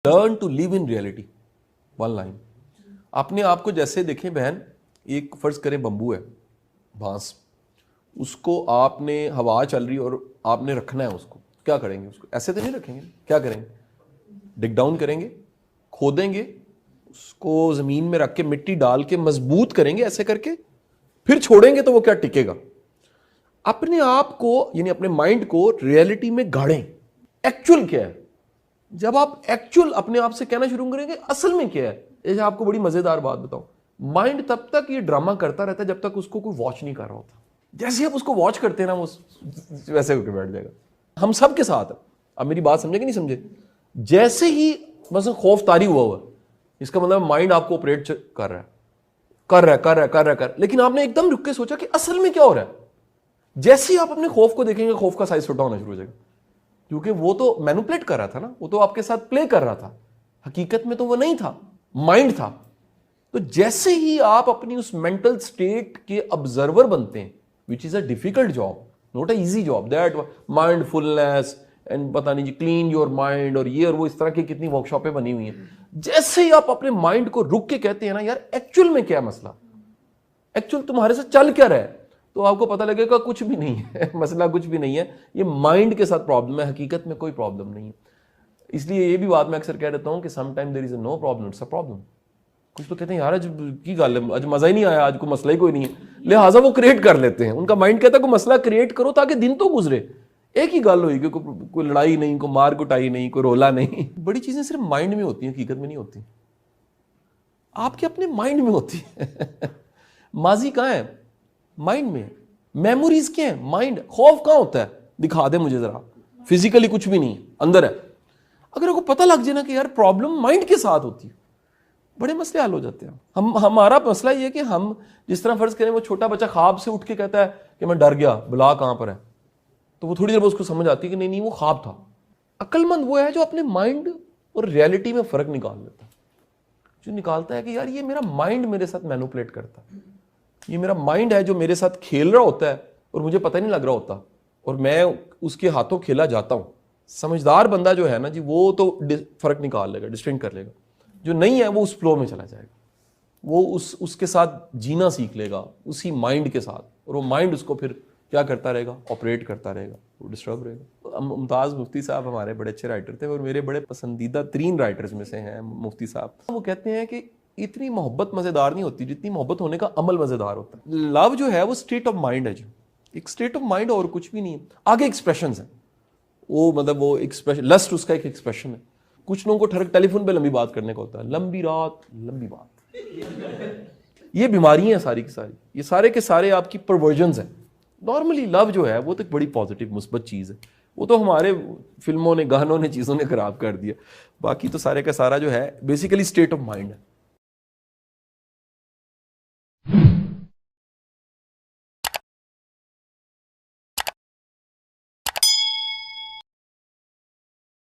Learn to live in reality, one line. अपने आप को जैसे देखें बहन, एक फर्ज करें बम्बू है, बांस, उसको आपने हवा चल रही और आपने रखना है उसको, क्या करेंगे? उसको ऐसे तो नहीं रखेंगे, क्या करेंगे? डिग डाउन करेंगे, खोदेंगे, उसको जमीन में रख के मिट्टी डाल के मजबूत करेंगे, ऐसे करके फिर छोड़ेंगे तो वो क्या टिकेगा? अपने आप को यानी अपने माइंड को रियलिटी में गाड़ें। एक्चुअल क्या है? जब आप एक्चुअल अपने आप से कहना शुरू करेंगे असल में क्या है। ये आपको बड़ी मजेदार बात बताऊं, माइंड तब तक ये ड्रामा करता रहता है जब तक उसको कोई वॉच नहीं कर रहा होता। जैसे आप उसको वॉच करते हैं ना, वो वैसे होकर बैठ जाएगा। हम सब के साथ है। अब मेरी बात समझे कि नहीं समझे? जैसे ही बस खौफ तारी हुआ, इसका मतलब माइंड आपको ऑपरेट कर रहा है, लेकिन आपने एकदम रुक के सोचा कि असल में क्या हो रहा है। जैसे ही आप अपने खौफ को देखेंगे, खौफ का साइज छोटा होना शुरू हो जाएगा, क्योंकि वो तो मैनिपुलेट कर रहा था ना, वो तो आपके साथ प्ले कर रहा था। हकीकत में तो वो नहीं था, माइंड था। तो जैसे ही आप अपनी उस मेंटल स्टेट के ऑब्जर्वर बनते हैं, which is a difficult job, not a easy job, that mindfulness and पता नहीं जी क्लीन योर माइंड और ये और वो, इस तरह की कितनी वर्कशॉपें बनी हुई हैं। जैसे ही आप अपने माइंड को रुक के कहते हैं ना, यार एक्चुअल में क्या मसला, एक्चुअल तुम्हारे साथ चल क्या रहा है, तो आपको पता लगेगा कुछ भी नहीं है। मसला कुछ भी नहीं है, ये माइंड के साथ प्रॉब्लम है, हकीकत में कोई प्रॉब्लम नहीं है। इसलिए ये भी बात मैं अक्सर कह देता हूं कि sometime there is no problem, it's a problem. कुछ तो कहते हैं यार आज की गल है, आज मजा ही नहीं आया, आज कोई मसला ही कोई नहीं है, लिहाजा वो क्रिएट कर लेते हैं। उनका माइंड कहता है कोई मसला क्रिएट करो ताकि दिन तो गुजरे। एक ही गल हुई कि कोई लड़ाई नहीं, कोई मार कुटाई नहीं, कोई रोला नहीं। बड़ी चीजें सिर्फ माइंड में होती हैं, हकीकत में नहीं होती, आपके अपने माइंड में होती है। माजी कहाँ है? माइंड में। मेमोरीज क्या है? माइंड। खौफ कहाँ होता है? दिखा दे मुझे जरा, फिजिकली कुछ भी नहीं, अंदर है। अगर आपको पता लग जाए ना कि यार प्रॉब्लम माइंड के साथ होती है, बड़े मसले हल हो जाते हैं। हमारा मसला ये है कि हम जिस तरह फर्ज करें, वो छोटा बच्चा ख्वाब से उठ के कहता है कि मैं डर गया, बुला कहां पर है, तो वो थोड़ी देर बाद उसको समझ आती है कि नहीं वो ख्वाब था। अक्लमंद वो है जो अपने माइंड और रियलिटी में फर्क निकाल लेता है, जो निकालता है कि यार ये मेरा माइंड मेरे साथ मैनिपुलेट करता है, ये मेरा माइंड है जो मेरे साथ खेल रहा होता है और मुझे पता नहीं लग रहा होता, और मैं उसके हाथों खेला जाता हूं। समझदार बंदा जो है ना जी, वो तो फर्क निकाल लेगा, डिस्टिंक्ट कर लेगा। जो नहीं है वो उस फ्लो में चला जाएगा, वो उसके साथ जीना सीख लेगा, उसी माइंड के साथ, और वो माइंड उसको फिर क्या करता रहेगा? ऑपरेट करता रहेगा, वो डिस्टर्ब रहेगा। मुमताज़ मुफ्ती साहब हमारे बड़े अच्छे राइटर थे और मेरे बड़े पसंदीदा 3 राइटर्स में से हैं मुफ्ती साहब। वो कहते हैं कि इतनी मोहब्बत मज़ेदार नहीं होती जितनी मोहब्बत होने का अमल मज़ेदार होता है। लव जो है वो स्टेट ऑफ माइंड है, जो एक स्टेट ऑफ माइंड और कुछ भी नहीं है। आगे एक्सप्रेशन है, वो मतलब वो एक्सप्रेशन, लस्ट उसका एक एक्सप्रेशन है। कुछ लोगों को ठरक टेलीफोन पे लंबी बात करने का होता है, लंबी रात लंबी बात। ये बीमारियां हैं सारी की सारी, ये सारे के सारे आपकी परवर्जन्स हैं। नॉर्मली लव जो है वो तो एक बड़ी पॉजिटिव मुस्बत चीज़ है, वो तो हमारे फिल्मों ने, गानों ने, चीज़ों ने खराब कर दिया। बाकी तो सारे का सारा जो है बेसिकली स्टेट ऑफ माइंड है।